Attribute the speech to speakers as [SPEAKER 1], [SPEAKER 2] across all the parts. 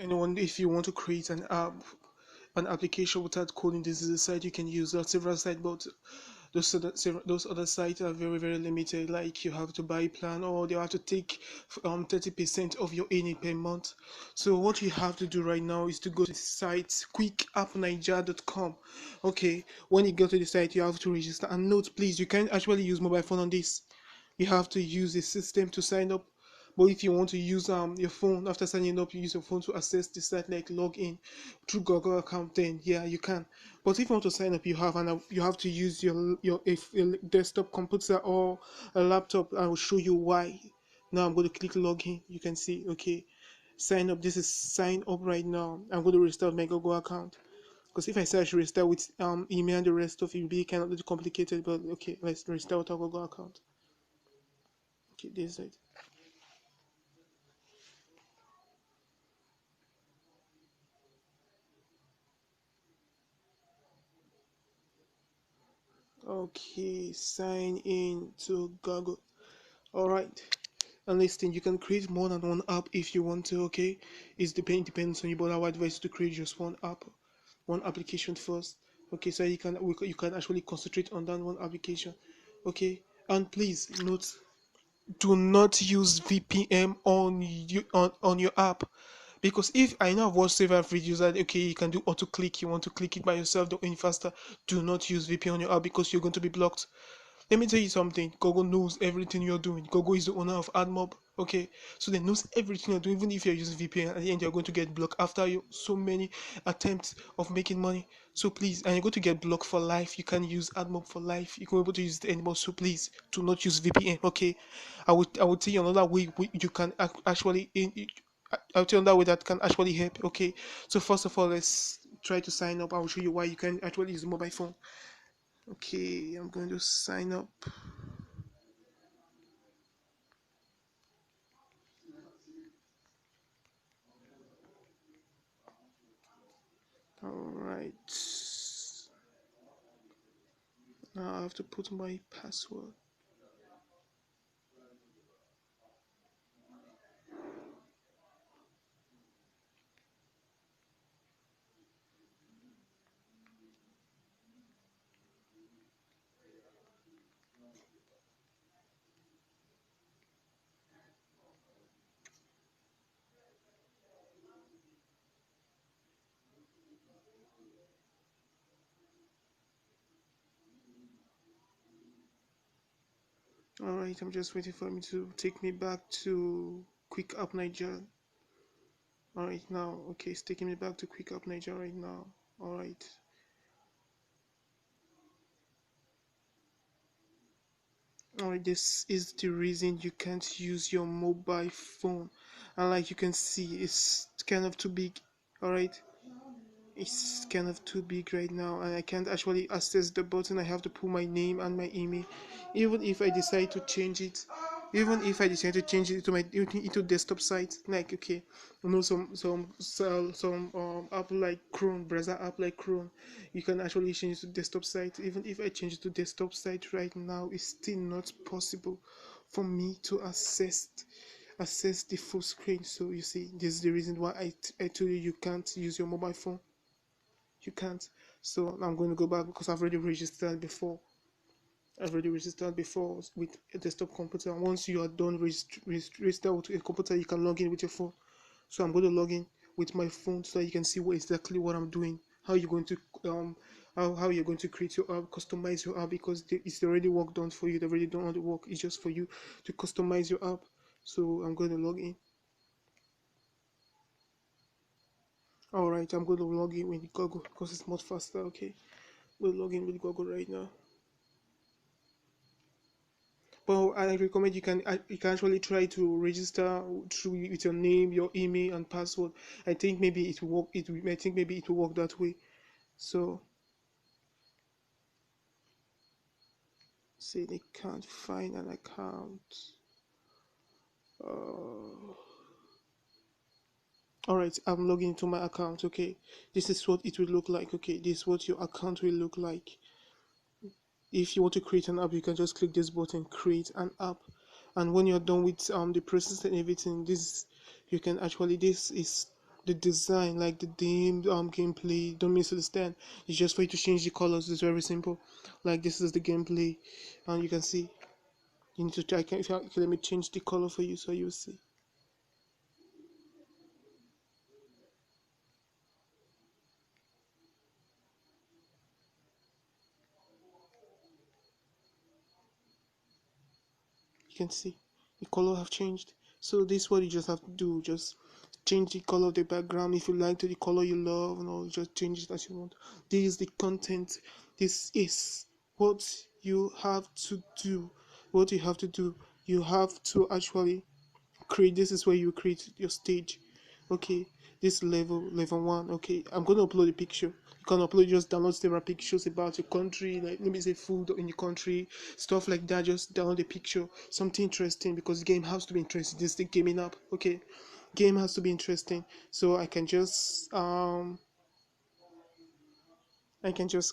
[SPEAKER 1] anyone, if you want to create an application without coding, this is a site you can use. There are several sites, but those other sites are very limited. Like you have to buy a plan, or they have to take 30% of your earning per month. So what you have to do right now is to go to the site quickappniger.com. Okay, when you go to the site, you have to register. And note, please, you can't actually use mobile phone on this. You have to use a system to sign up. But if you want to use your phone after signing up, you use your phone to access the site, like log in through Google account, then yeah, you can. But if you want to sign up, you have to use your if a desktop computer or a laptop. I will show you why. Now I'm going to click login. You can see, okay, sign up. This is sign up right now. I'm going to restart my Google account, because if I say I should restart with email and the rest of it, will be kind of complicated. But okay, let's restart our Google account. Okay, this is it. Okay, sign in to Google. All right. And listen, you can create more than one app if you want to. Okay, depends on you, but I would advise you to create just one app, one application first. Okay, so you can actually concentrate on that one application. Okay, and please note, do not use VPN on your app, because if I know I've watched several videos that okay, you can do auto click, you want to click it by yourself, doing faster. Do not use VPN on your app, because you're going to be blocked. Let me tell you something. Google knows everything you're doing. Google is the owner of AdMob. Okay, so they knows everything you're doing. Even if you're using VPN, at the end you're going to get blocked after you so many attempts of making money. So please, and you're going to get blocked for life. You can't use AdMob for life. You can't be able to use it anymore. So please, do not use VPN. Okay, I would tell you another way you can actually I'll tell you another way that can actually help. Okay, so first of all, let's try to sign up. I will show you why you can actually use a mobile phone. Okay, I'm going to sign up. All right. Now I have to put my password. All right, I'm just waiting for me to take me back to Quick App Niger. All right, now, okay, it's taking me back to Quick App Niger right now. All right. All right, this is the reason you can't use your mobile phone. And like you can see, it's kind of too big. All right. It's kind of too big right now, and I can't actually access the button. I have to put my name and my email. Even if I decide to change it, even if I decide to change it to my into desktop site, like okay, you know, some app like Chrome, browser app like Chrome, you can actually change it to desktop site. Even if I change it to desktop site right now, it's still not possible for me to access the full screen. So you see, this is the reason why I told you you can't use your mobile phone. You can't. So I'm going to go back, because I've already registered before. I've already registered before with a desktop computer. And once you are done register with a computer, you can log in with your phone. So I'm going to log in with my phone so that you can see exactly what I'm doing. How you're going to how you're going to create your app, customize your app, because it's already work done for you. They've already done all the work. It's just for you to customize your app. So I'm going to log in. All right, I'm going to log in with Google because it's much faster. Okay, we'll log in with Google right now. Well, I recommend you can actually try to register through with your name, your email, and password. I think maybe it will work. I think maybe it will work that way. So say they can't find an account. Uh, all right, I'm logging into my account. Okay, this is what it will look like. Okay, this is what your account will look like. If you want to create an app, you can just click this button, create an app. And when you're done with the process and everything, this you can actually this is the design, like the theme, gameplay. Don't misunderstand. It's just for you to change the colors. It's very simple. Like this is the gameplay, and you can see. You need to try. If you let me change the color for you, so you'll see. You can see the color have changed. So this is what you just have to do. Just change the color of the background if you like to the color you love, just change it as you want. This is the content. This is what you have to do. What you have to do. You have to actually create. This is where you create your stage. Okay, this level one. Okay, I'm going to upload a picture. You can upload, just download several pictures about your country, like let me say food in your country, stuff like that. Just download a picture, something interesting, because the game has to be interesting. This is the gaming app. Okay, game has to be interesting. So I can just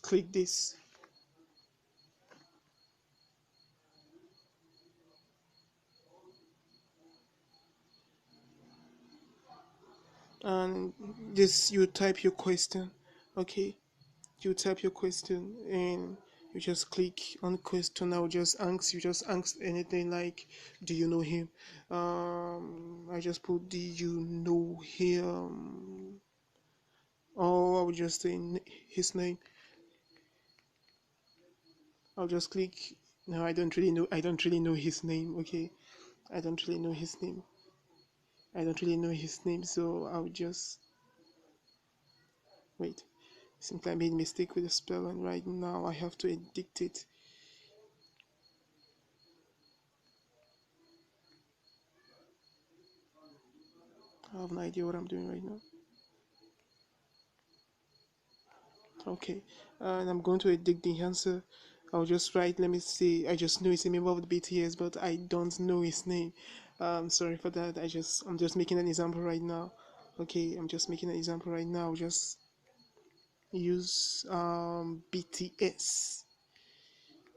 [SPEAKER 1] click this, and this you type your question. Okay, you type your question and you just click on question. I will just ask anything like, do you know him? I just put, do you know him? Or I will just say his name. I'll just click. No, I don't really know his name. Okay, I don't really know his name. I don't really know his name, so I'll just wait. Since I made a mistake with the spelling right now, I have to edit it. I have no idea what I'm doing right now. Okay, and I'm going to edit the answer. I'll just write, let me see. I just know he's a member of the BTS, but I don't know his name. Sorry for that. I'm just making an example right now. Okay, I'm just making an example right now. I'll just use BTS.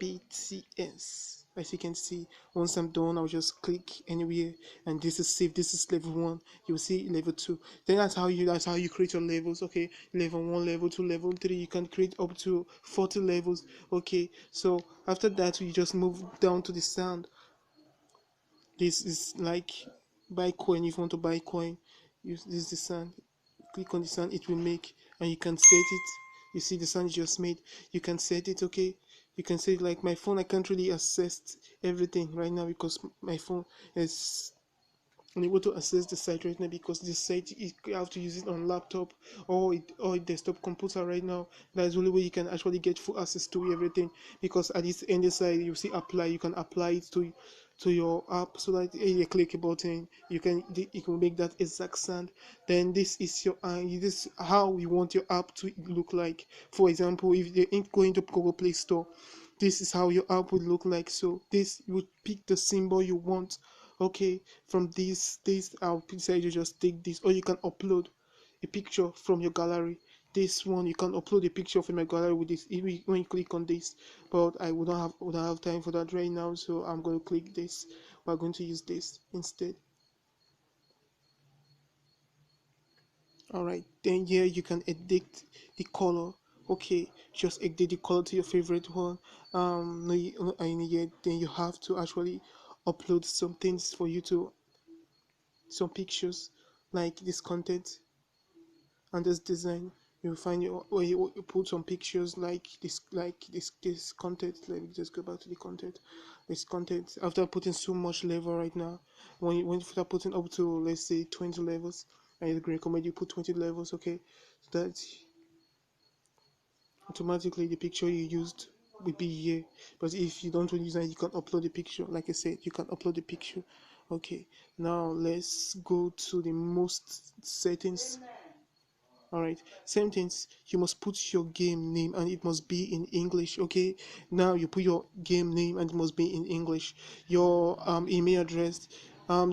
[SPEAKER 1] BTS. As you can see, once I'm done, I'll just click anywhere, and this is safe. This is level one. You'll see level two. Then that's how you create your levels. Okay, level one, level two, level three. You can create up to 40 levels. Okay, so after that, you just move down to the sound. This is like buy coin. If you want to buy coin, use this is the sound. Click on the sound it will make, and you can set it. You see the sound you just made. You can set it. Okay, you can say, like, my phone, I can't really access everything right now because my phone is unable to access the site right now, because this site you have to use it on laptop or desktop computer right now. That's the only way you can actually get full access to everything, because at this end side you see apply. You can apply it to your app, so that you click a button, you can make that exact sound. Then this is your this is how you want your app to look like. For example, if they ain't going to Google Play Store, this is how your app would look like. So this, you would pick the symbol you want. Okay, from this I'll decide you just take this, or you can upload a picture from your gallery. This one, you can upload a picture from your gallery with this when you click on this, but I would not have time for that right now, so I'm going to click this. We're going to use this instead. All right, then here you can edit the color. Okay, just edit the color to your favorite one. No, and yet then you have to actually upload some things for you to, some pictures, like this content and this design. You'll find where you put some pictures like this content. Let me just go back to the content. This content, after putting so much level right now, when you start putting up to, let's say, 20 levels, I recommend you put 20 levels. Okay, so that automatically the picture you used will be here. But if you don't really use that, you can upload the picture. Like I said, you can upload the picture. Okay, now let's go to the most settings. All right, same things. You must put your game name, and it must be in English. Okay, now you put your game name, and it must be in English. Your email address,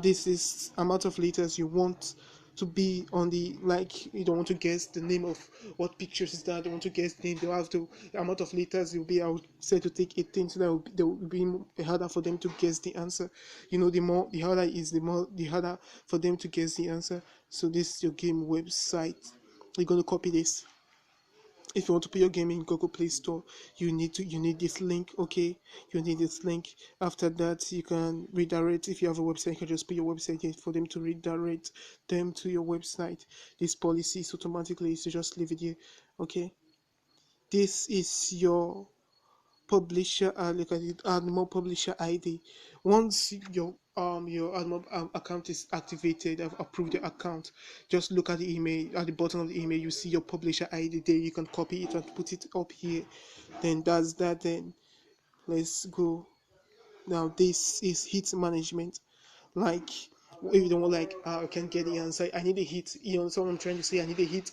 [SPEAKER 1] this is amount of letters you want to be on the, like, you don't want to guess the name of what pictures is that, don't want to guess the name, they'll have to, the amount of letters will be, I would say, to take 18, so that they will be harder for them to guess the answer. The more, the harder is, the more, the harder for them to guess the answer. So this is your game website. You're going to copy this. If you want to put your game in Google Play Store, you need this link. Okay, you need this link. After that, you can redirect. If you have a website, you can just put your website here for them to redirect them to your website. This policy is automatically, so just leave it here. Okay, this is your publisher, look at it, AdMob publisher ID. Once your AdMob account is activated, I've approved the account, just look at the email. At the bottom of the email, you see your publisher ID there. You can copy it and put it up here. Then that's that. Then let's go. Now this is hit management. Like, if you don't want, like, I can get the answer, I need a hit, so what I'm trying to say, I need a hit,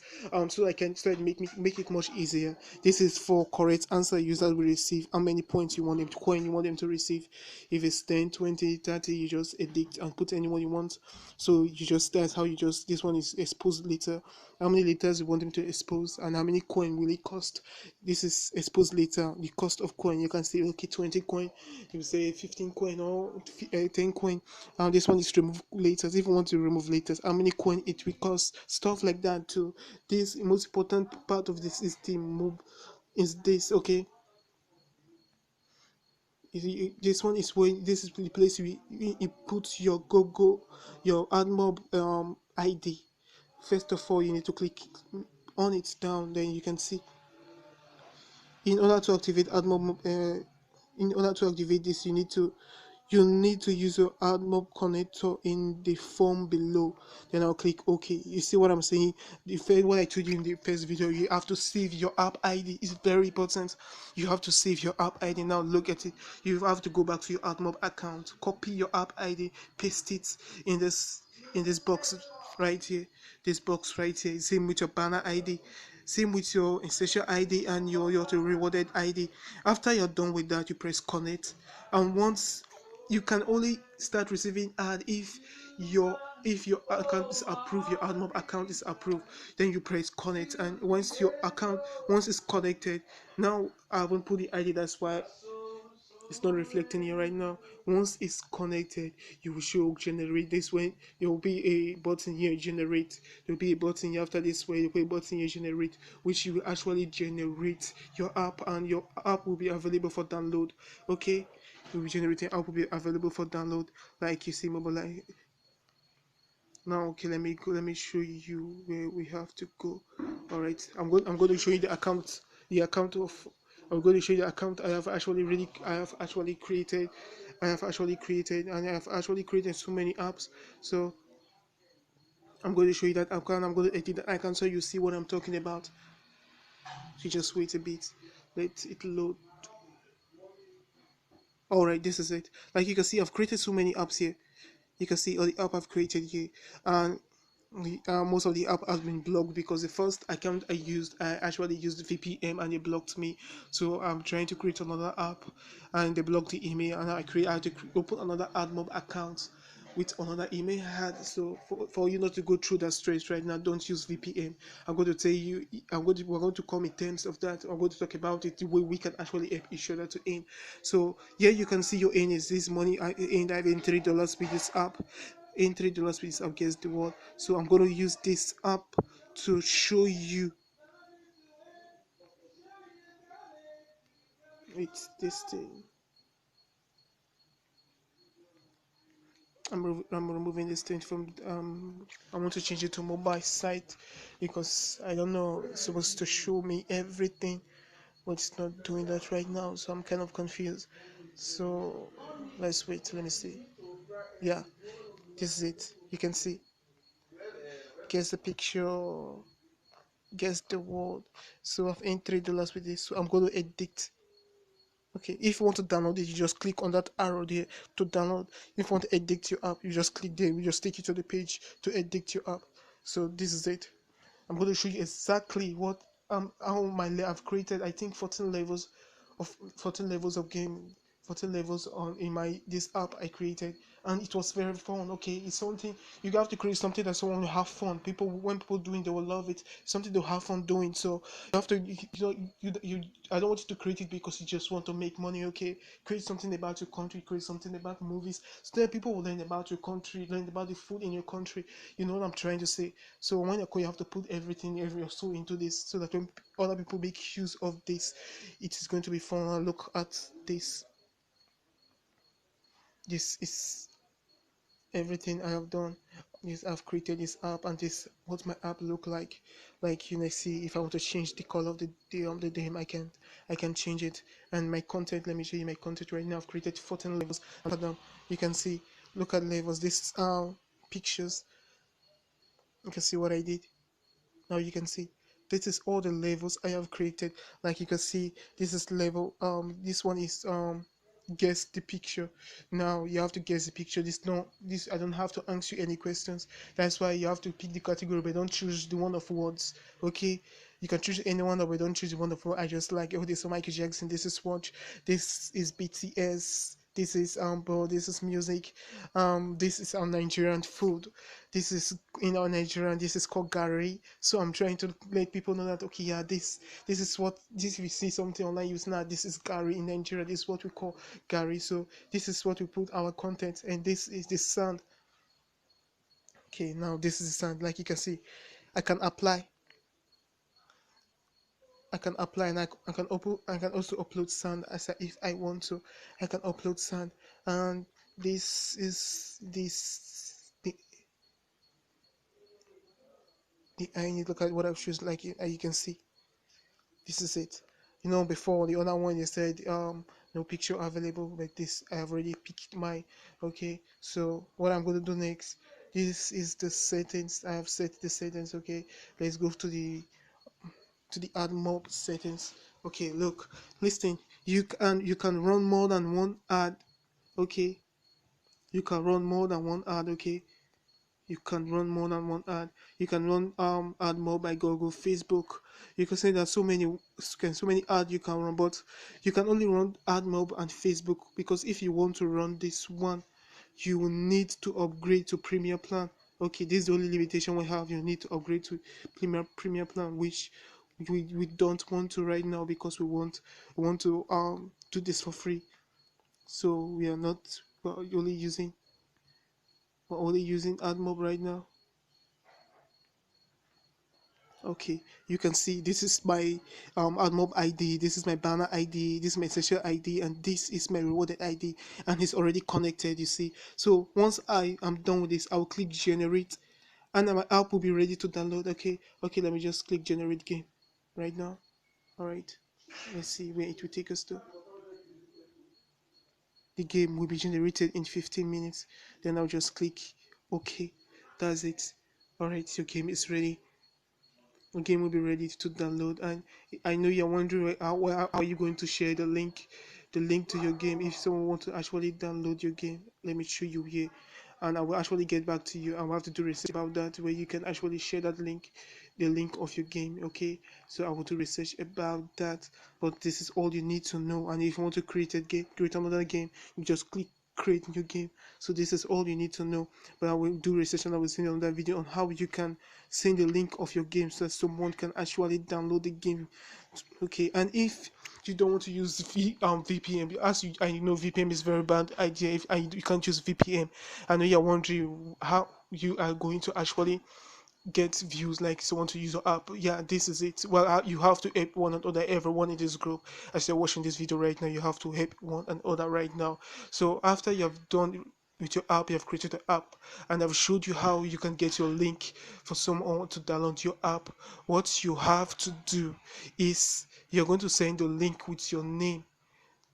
[SPEAKER 1] so I can start make it much easier. This is for correct answer users will receive how many points you want them to coin, you want them to receive. If it's 10, 20, 30, you just edit and put anyone you want. So you just, that's how you just, this one is exposed later, how many letters you want them to expose, and how many coin will it cost. This is exposed later, the cost of coin. You can say, okay, 20 coin, you say 15 coin, or 10 coin. This one is to remove letters. If you want to remove letters, how many coin it will cost, stuff like that too. This most important part of this is the move, is this. Okay, this one is where, this is the place you put your Google, your AdMob ID. First of all, you need to click on it down, then you can see, in order to activate AdMob, in order to activate this, you need to use your AdMob connector in the form below. Then I'll click OK. You see what I'm saying? What I told you in the first video, you have to save your app ID. It's very important. You have to save your app ID. Now look at it. You have to go back to your AdMob account, copy your app ID, paste it in this box right here. This box right here. Same with your banner ID. Same with your insertion ID and your rewarded ID. After you're done with that, you press connect, and once, you can only start receiving ad if your account is approved, your AdMob account is approved. Then you press connect, and once it's connected, now I haven't put the ID, that's why it's not reflecting here right now. Once it's connected, you will show generate. This way there will be a button here, generate. There will be a button here. After this way, there will be a button here, generate, which you will actually generate your app, and your app will be available for download. Okay, you will generate an app, will be available for download, like you see mobile. Now, okay, let me show you where we have to go. All right, I'm going to show you the account of I'm going to show you the account I have actually created. And I have actually created so many apps. So I'm going to show you that account. I'm going to edit that icon so you see what I'm talking about. So just wait a bit, let it load. All right, this is it. Like you can see, I've created so many apps here. You can see all the app I've created here, and most of the app has been blocked because the first account I actually used VPN and it blocked me. So I'm trying to create another app, and they blocked the email, and I had to open another AdMob account with another email I had. So for you not to go through that stress right now, don't use VPN. I'm going to tell you, we're going to come in terms of that. I'm going to talk about it, the way we can actually help each other to earn. So yeah, you can see your earn is this money I earned. I've earned $3 with this app. In $3 with this app, guess the word. So I'm going to use this app to show you. It's this thing. I'm removing this thing from I want to change it to mobile site because I don't know, it's supposed to show me everything, but it's not doing that right now, so I'm kind of confused. So let's wait, let me see. Yeah, this is it. You can see, guess the picture, guess the word. So I've earned $3 with this, so I'm going to edit. Okay, if you want to download it, you just click on that arrow there to download. If you want to edit your app, you just click there. We just take you to the page to edit your app. So this is it. I'm going to show you exactly what how I've created. I think 14 levels of game, 14 levels on in my this app I created, and it was very fun. Okay, it's something you have to create something that someone will have fun. People when people doing they will love it. Something they'll have fun doing. So you have to you I don't want you to create it because you just want to make money. Okay, create something about your country, create something about movies, so that people will learn about your country, learn about the food in your country. You know what I'm trying to say. So when you have to put everything, every your soul into this, so that when other people make use of this, it is going to be fun. And look at this. This is everything I have done. This I've created this app, and this what my app look like. Like see if I want to change the color of the game, I can change it. And my content, let me show you my content right now. I've created 14 levels, and you can see. Look at levels. This pictures. You can see what I did. Now you can see this is all the levels I have created. Like you can see, this is level this one is guess the picture. Now you have to guess the picture. This I don't have to answer you any questions. That's why you have to pick the category, but don't choose the one of words. Okay, you can choose any one, but don't choose the one of words. I just like, oh, this is Michael Jackson, this is watch, this is BTS, this is bro, this is music, this is our Nigerian food, this is in our Nigerian, this is called Gary. So I'm trying to let people know that, okay, yeah, this is what, this, if you see something online you say, nah, this is Gary in Nigeria, this is what we call Gary. So this is what we put our content, and this is the sound. Okay, now this is the sound. Like you can see, I can apply, and I can also upload sound as if I want to. I can upload sound, and this is the I need to look at what I've chosen. Like you can see, this is it. Before the other one, you said no picture available, but this I have already picked my. Okay, so what I'm going to do next, this is the settings. I have set the settings. Okay, let's go to the add mob settings. Okay, look, listen, you can run more than one ad. Okay, you can run more than one ad. Okay, you can run more than one ad. You can run ad mob by Google, Facebook. You can say that so many ads you can run, but you can only run ad mob and Facebook, because if you want to run this one, you will need to upgrade to Premier plan. Okay, this is the only limitation we have. You need to upgrade to Premier plan, which we don't want to right now, because we want to do this for free. So we are not we're only using AdMob right now. Okay, you can see this is my AdMob ID, this is my banner ID, this is my social ID, and this is my rewarded ID, and it's already connected, you see. So once I am done with this, I'll click generate, and my app will be ready to download. Okay, let me just click generate game right now. All right, let's see where it will take us to. The game will be generated in 15 minutes. Then I'll just click OK. That's it. Alright, your game is ready. Your game will be ready to download. And I know you're wondering how are you going to share the link to your game if someone wants to actually download your game. Let me show you here, and I will actually get back to you. I will have to do research about that, where you can actually share that link, the link of your game. Okay, so I will do research about that, but this is all you need to know. And if you want to create another game, you just click create new game. So this is all you need to know, but I will do research, and I will send you another video on how you can send the link of your game so that someone can actually download the game. Okay, and if you don't want to use VPN, as I know VPN is very bad idea. If you can't use VPN, I know you're wondering how you are going to actually get views, like someone to use your app. Yeah, this is it. Well, you have to help one another, everyone in this group. As you're watching this video right now, you have to help one another right now. So after you have done with your app, you have created the app, and I've showed you how you can get your link for someone to download your app. What you have to do is you're going to send the link with your name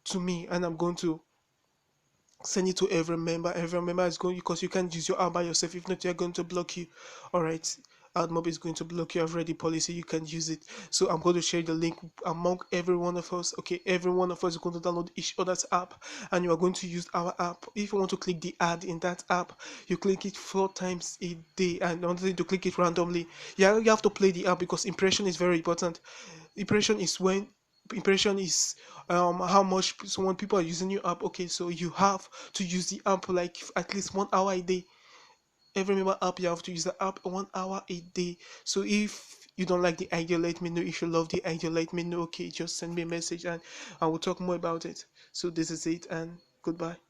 [SPEAKER 1] to me, and I'm going to send it to every member. Every member is going, because you can't use your app by yourself. If not, they're going to block you. All right, AdMob is going to block you. I've read the policy, you can use it. So I'm going to share the link among every one of us. Okay, every one of us is going to download each other's app, and you are going to use our app. If you want to click the ad in that app, you click it 4 times a day, and I want to click it randomly. Yeah, you have to play the app, because impression is very important. Impression is when impression is how much someone people are using your app. Okay, so you have to use the app like at least 1 hour a day. Every member app, you have to use the app 1 hour a day. So if you don't like the idea, let me know. If you love the idea, let me know. Okay, just send me a message and I will talk more about it. So this is it, and goodbye.